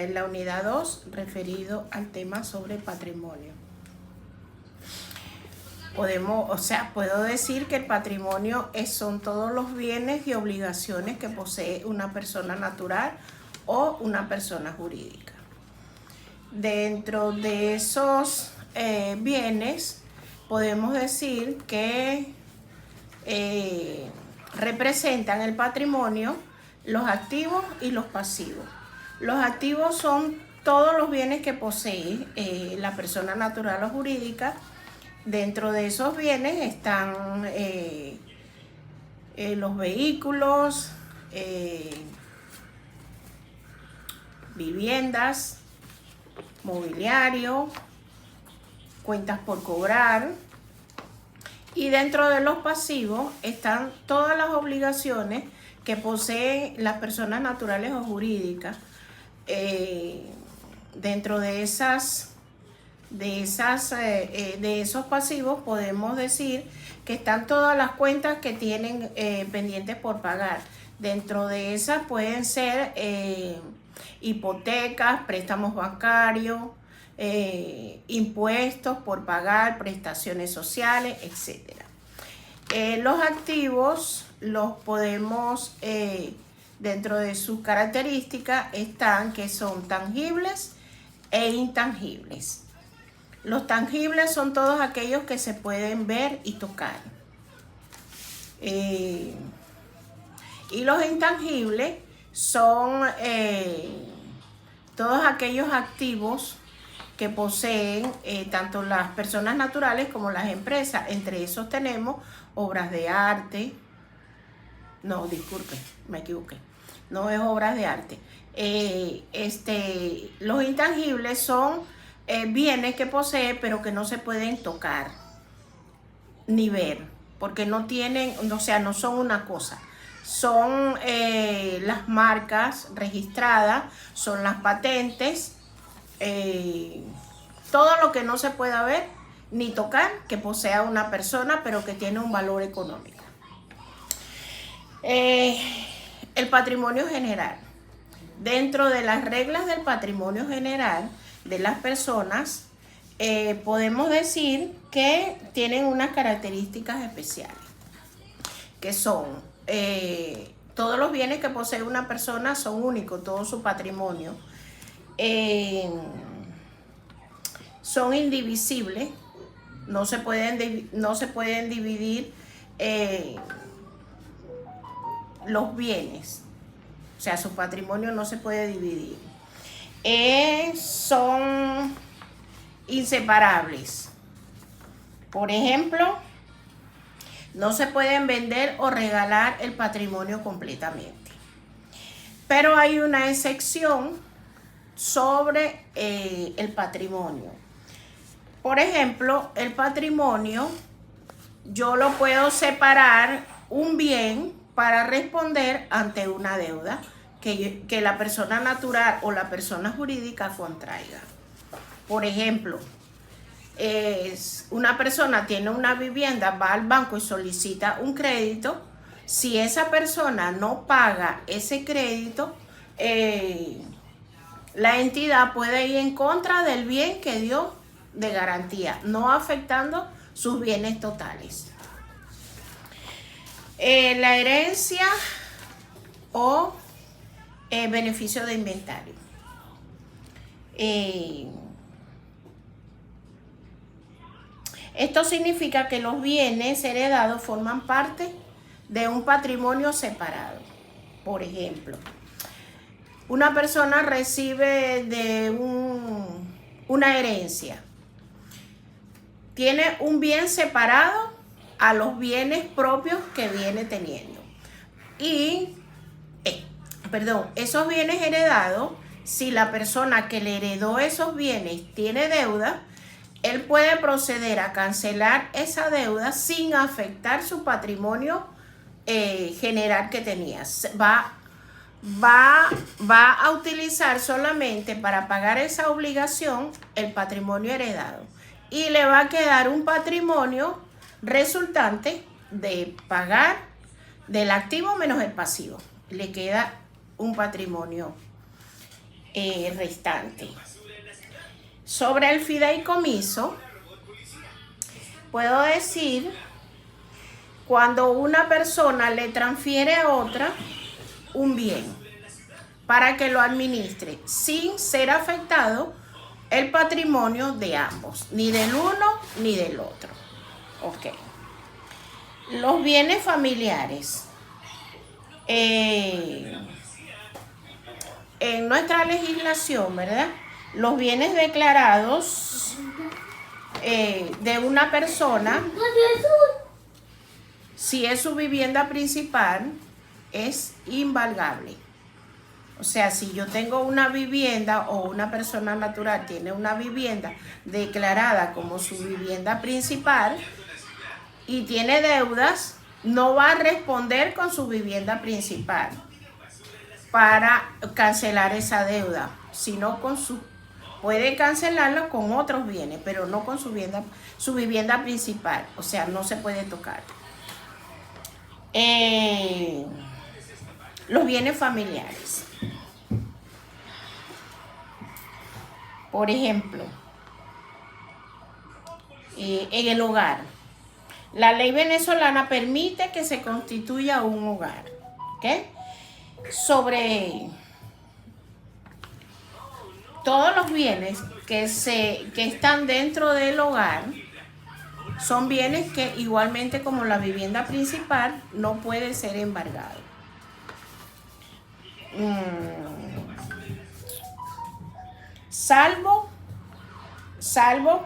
En la unidad 2, referido al tema sobre patrimonio. Puedo decir que el patrimonio son todos los bienes y obligaciones que posee una persona natural o una persona jurídica. Dentro de esos bienes, podemos decir que representan el patrimonio los activos y los pasivos. Los activos son todos los bienes que posee la persona natural o jurídica. Dentro de esos bienes están los vehículos, viviendas, mobiliario, cuentas por cobrar. Y dentro de los pasivos están todas las obligaciones que poseen las personas naturales o jurídicas. Dentro de esos pasivos podemos decir que están todas las cuentas que tienen pendientes por pagar. Dentro de esas pueden ser hipotecas, préstamos bancarios, impuestos por pagar, prestaciones sociales, etc. Los activos los podemos, dentro de sus características, están que son tangibles e intangibles. Los tangibles son todos aquellos que se pueden ver y tocar. Y los intangibles son todos aquellos activos que poseen tanto las personas naturales como las empresas. Entre esos tenemos obras de arte. No, disculpe, me equivoqué. No es obras de arte. Los intangibles son bienes que posee, pero que no se pueden tocar ni ver, porque no tienen, o sea, no son una cosa. Son las marcas registradas, son las patentes, todo lo que no se pueda ver ni tocar que posea una persona, pero que tiene un valor económico. El patrimonio general. Dentro de las reglas del patrimonio general de las personas, podemos decir que tienen unas características especiales, que son todos los bienes que posee una persona son únicos, todo su patrimonio. Son indivisibles, no se pueden dividir los bienes, o sea, su patrimonio no se puede dividir. Son inseparables. Por ejemplo, no se pueden vender o regalar el patrimonio completamente. Pero hay una excepción sobre el patrimonio. Por ejemplo, el patrimonio, yo lo puedo separar un bien para responder ante una deuda que la persona natural o la persona jurídica contraiga. Por ejemplo, una persona tiene una vivienda, va al banco y solicita un crédito. Si esa persona no paga ese crédito, la entidad puede ir en contra del bien que dio de garantía, no afectando sus bienes totales. La herencia o beneficio de inventario. Esto significa que los bienes heredados forman parte de un patrimonio separado. Por ejemplo, una persona recibe de una herencia. Tiene un bien separado a los bienes propios que viene teniendo. Y, esos bienes heredados, si la persona que le heredó esos bienes tiene deuda, él puede proceder a cancelar esa deuda sin afectar su patrimonio general que tenía. Va a utilizar solamente para pagar esa obligación el patrimonio heredado. Y le va a quedar un patrimonio resultante de pagar del activo menos el pasivo. Le queda un patrimonio restante. Sobre el fideicomiso, puedo decir cuando una persona le transfiere a otra un bien para que lo administre sin ser afectado el patrimonio de ambos, ni del uno ni del otro. Ok. Los bienes familiares. En nuestra legislación, ¿verdad? Los bienes declarados de una persona, si es su vivienda principal, es invalgable. O sea, si yo tengo una vivienda o una persona natural tiene una vivienda declarada como su vivienda principal y tiene deudas, no va a responder con su vivienda principal para cancelar esa deuda, sino con puede cancelarla con otros bienes, pero no con su vivienda principal. O sea, no se puede tocar. Los bienes familiares. Por ejemplo, en el hogar. La ley venezolana permite que se constituya un hogar. ¿Ok? Sobre todos los bienes que están dentro del hogar, son bienes que igualmente como la vivienda principal no puede ser embargado. Salvo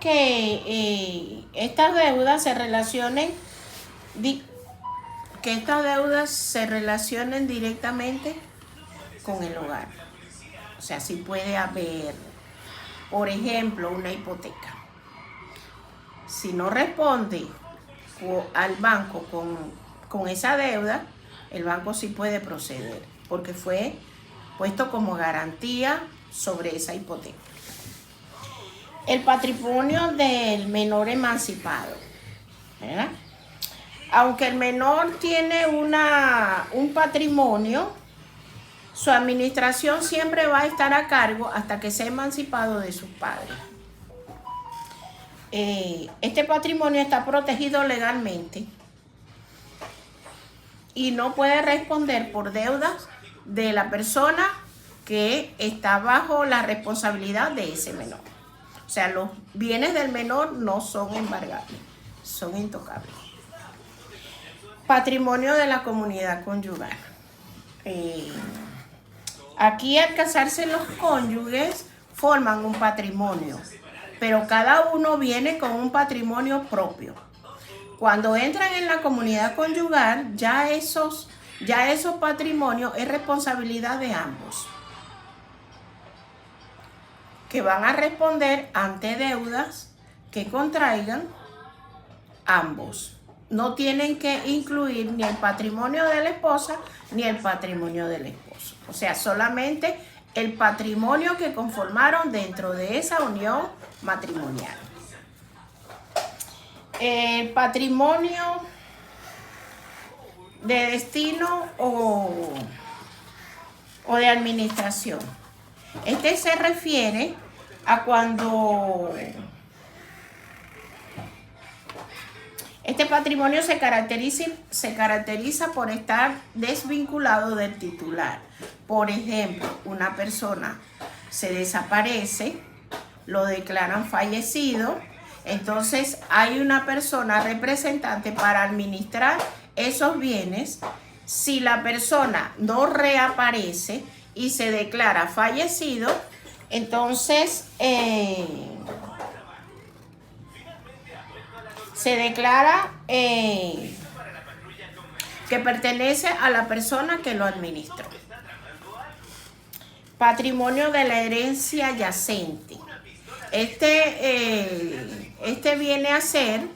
que estas deudas se relacionen directamente con el hogar. O sea, sí puede haber, por ejemplo, una hipoteca. Si no responde al banco con esa deuda, el banco sí puede proceder, porque fue puesto como garantía sobre esa hipoteca. El patrimonio del menor emancipado, ¿verdad? Aunque el menor tiene un patrimonio, su administración siempre va a estar a cargo hasta que sea emancipado de sus padres. Este patrimonio está protegido legalmente y no puede responder por deudas de la persona que está bajo la responsabilidad de ese menor. O sea, los bienes del menor no son embargables, son intocables. Patrimonio de la comunidad conyugal. Aquí, al casarse los cónyuges, forman un patrimonio, pero cada uno viene con un patrimonio propio. Cuando entran en la comunidad conyugal, ya esos patrimonios es responsabilidad de ambos, que van a responder ante deudas que contraigan ambos. No tienen que incluir ni el patrimonio de la esposa ni el patrimonio del esposo. O sea, solamente el patrimonio que conformaron dentro de esa unión matrimonial. El patrimonio de destino o de administración. Este se refiere a cuando este patrimonio se caracteriza por estar desvinculado del titular. Por ejemplo, una persona se desaparece, lo declaran fallecido, entonces hay una persona representante para administrar esos bienes. Si la persona no reaparece y se declara fallecido, entonces se declara que pertenece a la persona que lo administró. Patrimonio de la herencia yacente. Este viene a ser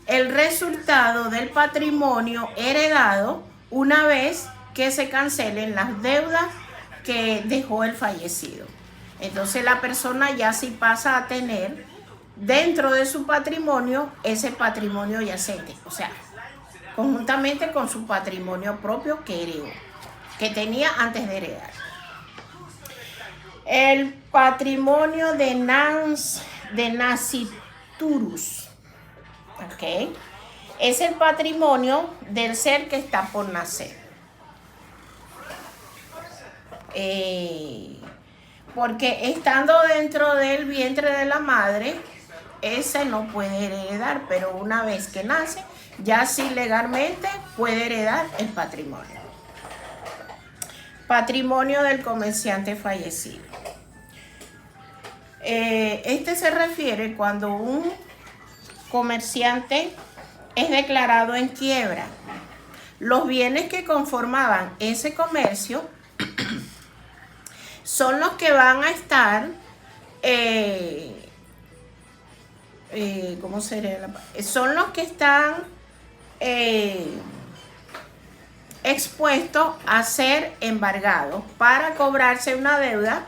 el resultado del patrimonio heredado una vez que se cancelen las deudas que dejó el fallecido. Entonces la persona ya sí pasa a tener dentro de su patrimonio ese patrimonio yacente, o sea, conjuntamente con su patrimonio propio que heredó, que tenía antes de heredar. El patrimonio de Nasciturus. ¿Ok? Es el patrimonio del ser que está por nacer. Porque estando dentro del vientre de la madre, ese no puede heredar, pero una vez que nace, ya sí legalmente puede heredar el patrimonio. Patrimonio del comerciante fallecido. Este se refiere cuando un comerciante es declarado en quiebra. Los bienes que conformaban ese comercio son los que van a estar, ¿cómo sería? Son los que están expuestos a ser embargados para cobrarse una deuda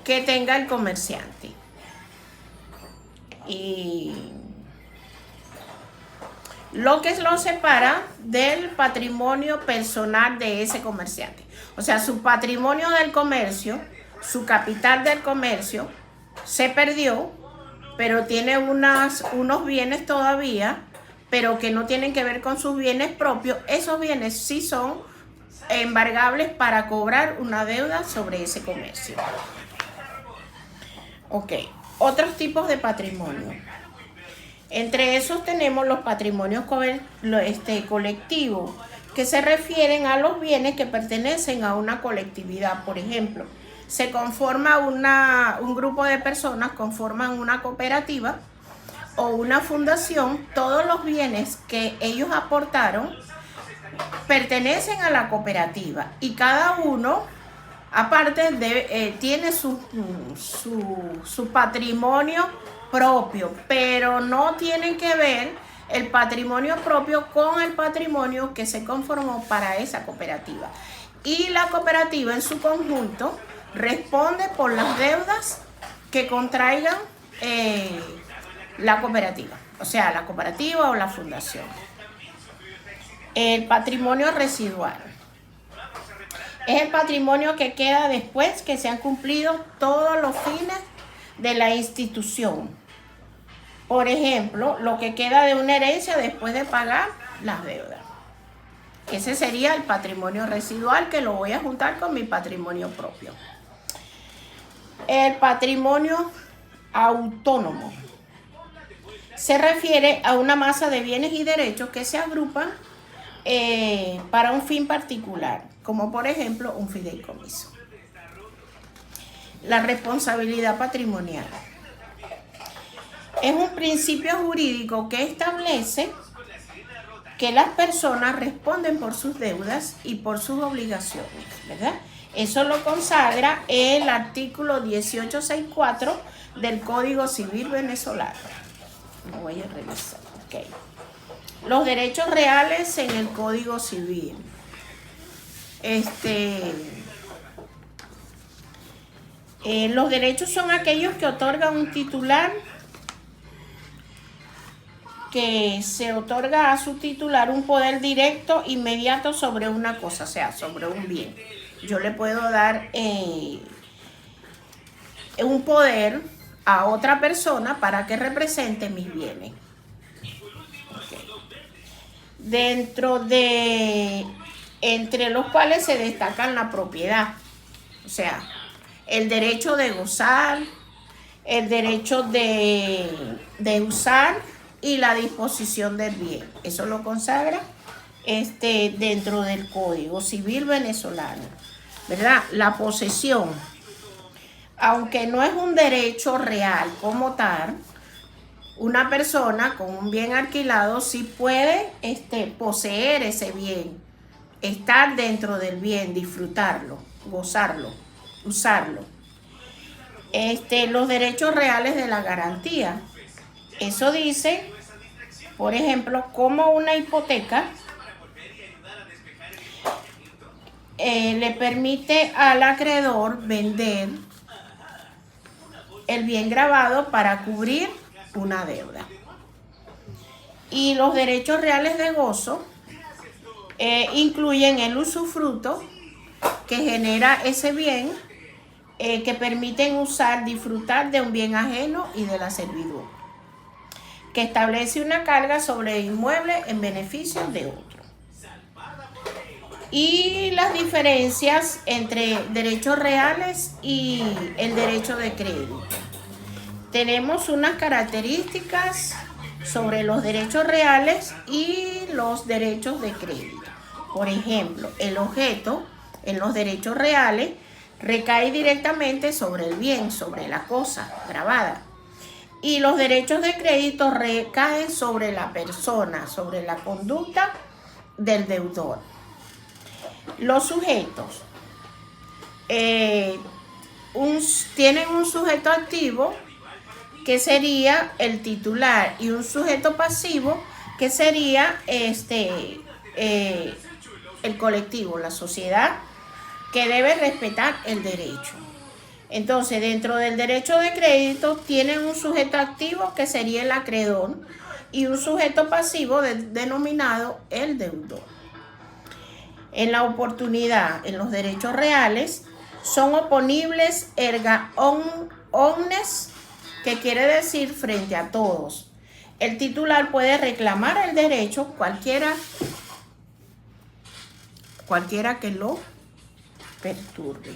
que tenga el comerciante. Y lo que lo separa del patrimonio personal de ese comerciante. O sea, su patrimonio del comercio, su capital del comercio, se perdió, pero tiene unos bienes todavía, pero que no tienen que ver con sus bienes propios. Esos bienes sí son embargables para cobrar una deuda sobre ese comercio. Ok, otros tipos de patrimonio. Entre esos tenemos los patrimonios colectivos, que se refieren a los bienes que pertenecen a una colectividad. Por ejemplo, se conforma un grupo de personas, conforman una cooperativa o una fundación. Todos los bienes que ellos aportaron pertenecen a la cooperativa y cada uno, aparte, tiene su patrimonio propio, pero no tienen que ver el patrimonio propio con el patrimonio que se conformó para esa cooperativa. Y la cooperativa en su conjunto responde por las deudas que contraigan la cooperativa, o sea, la cooperativa o la fundación. El patrimonio residual es el patrimonio que queda después que se han cumplido todos los fines de la institución. Por ejemplo, lo que queda de una herencia después de pagar las deudas. Ese sería el patrimonio residual, que lo voy a juntar con mi patrimonio propio. El patrimonio autónomo se refiere a una masa de bienes y derechos que se agrupan para un fin particular, como por ejemplo un fideicomiso. La responsabilidad patrimonial es un principio jurídico que establece que las personas responden por sus deudas y por sus obligaciones, ¿verdad? Eso lo consagra el artículo 1864 del Código Civil venezolano. Lo voy a revisar. Okay. Los derechos reales en el Código Civil. Los derechos son aquellos que otorgan un titular, que se otorga a su titular un poder directo, inmediato sobre una cosa, o sea, sobre un bien. Yo le puedo dar un poder a otra persona para que represente mis bienes. Okay. Entre los cuales se destacan la propiedad, o sea, el derecho de gozar, el derecho de usar y la disposición del bien. Eso lo consagra dentro del Código Civil venezolano, ¿verdad? La posesión, aunque no es un derecho real como tal, una persona con un bien alquilado sí puede poseer ese bien, estar dentro del bien, disfrutarlo, gozarlo, usarlo. Los derechos reales de la garantía. Eso dice, por ejemplo, como una hipoteca le permite al acreedor vender el bien grabado para cubrir una deuda. Y los derechos reales de gozo incluyen el usufructo que genera ese bien que permiten disfrutar de un bien ajeno y de la servidumbre, que establece una carga sobre el inmueble en beneficio de otro. Y las diferencias entre derechos reales y el derecho de crédito. Tenemos unas características sobre los derechos reales y los derechos de crédito. Por ejemplo, el objeto en los derechos reales recae directamente sobre el bien, sobre la cosa grabada. Y los derechos de crédito recaen sobre la persona, sobre la conducta del deudor. Los sujetos tienen un sujeto activo, que sería el titular, y un sujeto pasivo, que sería el colectivo, la sociedad, que debe respetar el derecho. Entonces, dentro del derecho de crédito tienen un sujeto activo, que sería el acreedor, y un sujeto pasivo denominado el deudor. En la oportunidad, en los derechos reales, son oponibles erga omnes, que quiere decir frente a todos. El titular puede reclamar el derecho cualquiera que lo perturbe.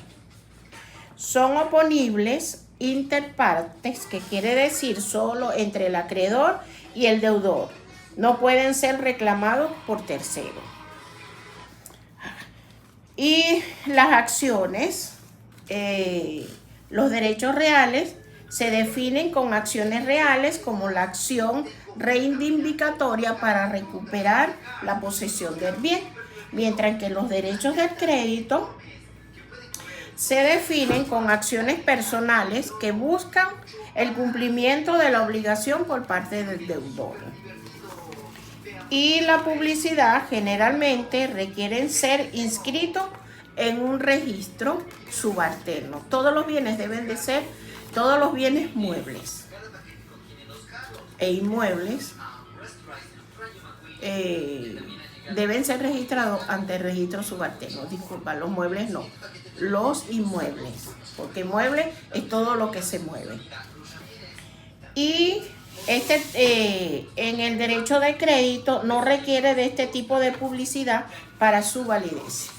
Son oponibles inter partes, que quiere decir solo entre el acreedor y el deudor. No pueden ser reclamados por terceros. Y las acciones, los derechos reales se definen con acciones reales, como la acción reivindicatoria para recuperar la posesión del bien, mientras que los derechos del crédito se definen con acciones personales que buscan el cumplimiento de la obligación por parte del deudor. Y la publicidad generalmente requieren ser inscritos en un registro subalterno. Todos los bienes deben de ser, todos los bienes muebles e inmuebles deben ser registrados ante el registro subalterno. Disculpa, los muebles no, los inmuebles, porque mueble es todo lo que se mueve. Y en el derecho de crédito no requiere de este tipo de publicidad para su validez.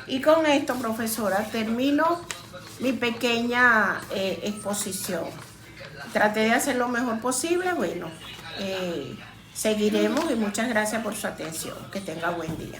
Y con esto, profesora, termino mi pequeña exposición. Traté de hacer lo mejor posible. Bueno, seguiremos y muchas gracias por su atención. Que tenga buen día.